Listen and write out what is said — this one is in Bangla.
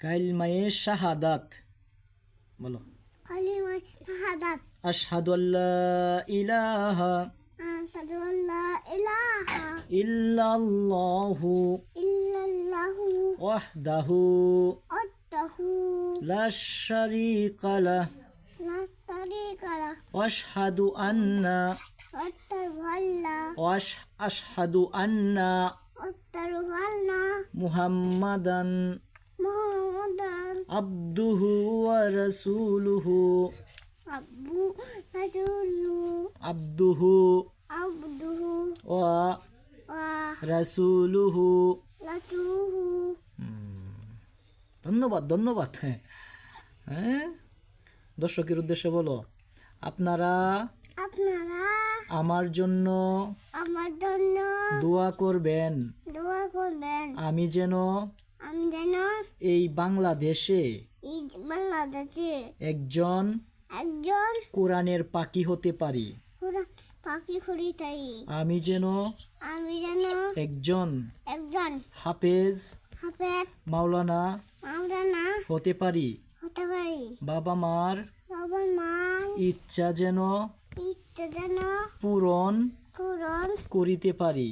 কালিমায়ে শাহাদাত বলো। কালিমায়ে শাহাদাত। আশহাদু আল্লা ইলাহা আশহাদু আল্লা ইলাহা ইল্লাল্লাহু ইল্লাল্লাহু ওয়াহদাহু লা শারীকা লাহ লা শারীকা লাহ ওয়াশহাদু আন্না আশহাদু আন্না মুহাম্মাদান আবদুহু ওয়া রাসূলুহু আবদুহু ওয়া রাসূলুহু। ধন্যবাদ ধন্যবাদ। হ্যাঁ, দর্শকের উদ্দেশ্যে বলো, আপনারা আমার জন্য দোয়া করবেন আমি যেন এই বাংলাদেশে একজন কোরআনের পাখি হতে পারি। আমি যেন একজন হাফেজ মাওলানা হতে পারি। বাবা মার ইচ্ছা যেন পূরণ করিতে পারি।